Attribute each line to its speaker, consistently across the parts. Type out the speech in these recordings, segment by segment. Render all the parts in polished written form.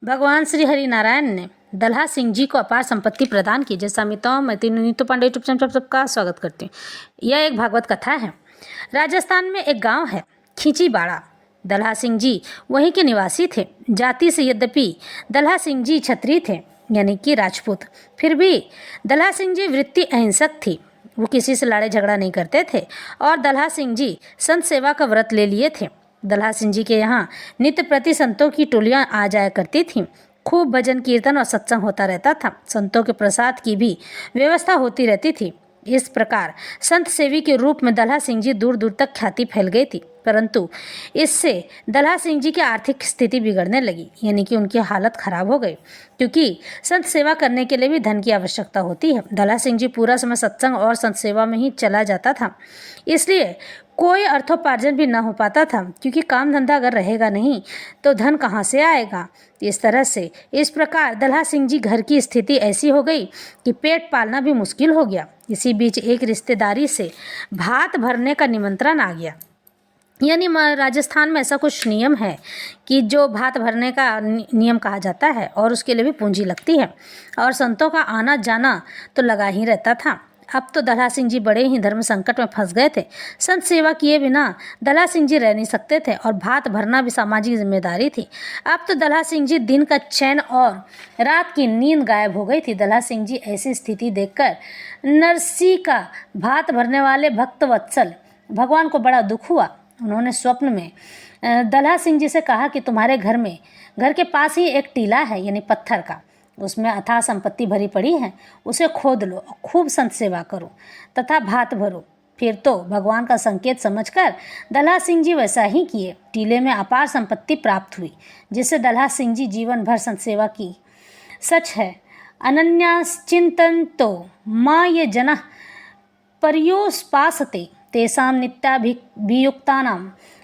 Speaker 1: भगवान श्री हरि नारायण ने दल्हा सिंह जी को अपार संपत्ति प्रदान की। जैसा मैं नीतू पांडे यूट्यूब चैनल पर सबका स्वागत करती हूँ। यह एक भागवत कथा है। राजस्थान में एक गांव है खींचीबाड़ा। दल्हा सिंह जी वहीं के निवासी थे। जाति से यद्यपि दल्हा सिंह जी क्षत्रिय थे, यानी कि राजपूत, फिर भी दल्हा सिंह जी वृत्ति अहिंसक थी। वो किसी से लड़ाई झगड़ा नहीं करते थे और दल्हा सिंह जी संत सेवा का व्रत ले लिए थे। दल्हा सिंह जी के यहाँ नित्य प्रति संतों की टोलियां आ जाया करती थीं। खूब भजन कीर्तन और सत्संग होता रहता था। संतों के प्रसाद की भी व्यवस्था होती रहती थी। इस प्रकार संत सेवी के रूप में दल्हा सिंह जी दूर दूर तक ख्याति फैल गई थी। परंतु इससे दल्हा सिंह जी की आर्थिक स्थिति बिगड़ने लगी, यानी कि उनकी हालत खराब हो गई, क्योंकि संत सेवा करने के लिए भी धन की आवश्यकता होती है। दल्हा सिंह जी पूरा समय सत्संग और संत सेवा में ही चला जाता था, इसलिए कोई अर्थोपार्जन भी न हो पाता था, क्योंकि काम धंधा अगर रहेगा नहीं तो धन कहाँ से आएगा। इस प्रकार दल्हा सिंह जी घर की स्थिति ऐसी हो गई कि पेट पालना भी मुश्किल हो गया। इसी बीच एक रिश्तेदारी से भात भरने का निमंत्रण आ गया। यानी राजस्थान में ऐसा कुछ नियम है कि जो भात भरने का नियम कहा जाता है, और उसके लिए भी पूंजी लगती है और संतों का आना जाना तो लगा ही रहता था। अब तो दल्हा सिंह जी बड़े ही धर्म संकट में फंस गए थे। संत सेवा किए बिना दल्हा सिंह जी रह नहीं सकते थे और भात भरना भी सामाजिक जिम्मेदारी थी। अब तो दल्हा सिंह जी दिन का चैन और रात की नींद गायब हो गई थी। दल्हा सिंह जी ऐसी स्थिति देखकर नरसी का भात भरने वाले भक्त वत्सल भगवान को बड़ा दुख हुआ। उन्होंने स्वप्न में दल्हा सिंह जी से कहा कि तुम्हारे घर के पास ही एक टीला है, यानी पत्थर का, उसमें अथाह संपत्ति भरी पड़ी है, उसे खोद लो, खूब संत सेवा करो तथा भात भरो। फिर तो भगवान का संकेत समझकर दल्हा सिंह जी वैसा ही किए। टीले में अपार संपत्ति प्राप्त हुई, जिससे दल्हा सिंह जी जीवन भर संत सेवा की। सच है, अनन्याश्चिन्तन्तो मां ये जनः पर्योपासते तेषां नित्याभियुक्तानां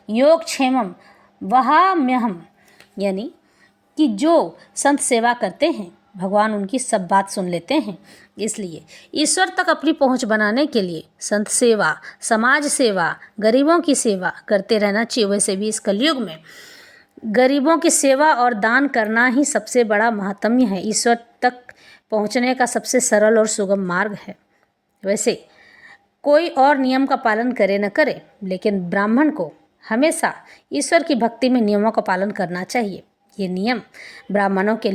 Speaker 1: योगक्षेमं वहाम्यहम्। यानी कि जो संत सेवा करते हैं, भगवान उनकी सब बात सुन लेते हैं। इसलिए ईश्वर तक अपनी पहुंच बनाने के लिए संत सेवा, समाज सेवा, गरीबों की सेवा करते रहना चाहिए। वैसे भी इस कलयुग में गरीबों की सेवा और दान करना ही सबसे बड़ा महात्म्य है, ईश्वर तक पहुंचने का सबसे सरल और सुगम मार्ग है। वैसे कोई और नियम का पालन करे न करे, लेकिन ब्राह्मण को हमेशा ईश्वर की भक्ति में नियमों का पालन करना चाहिए। ये नियम ब्राह्मणों के लिए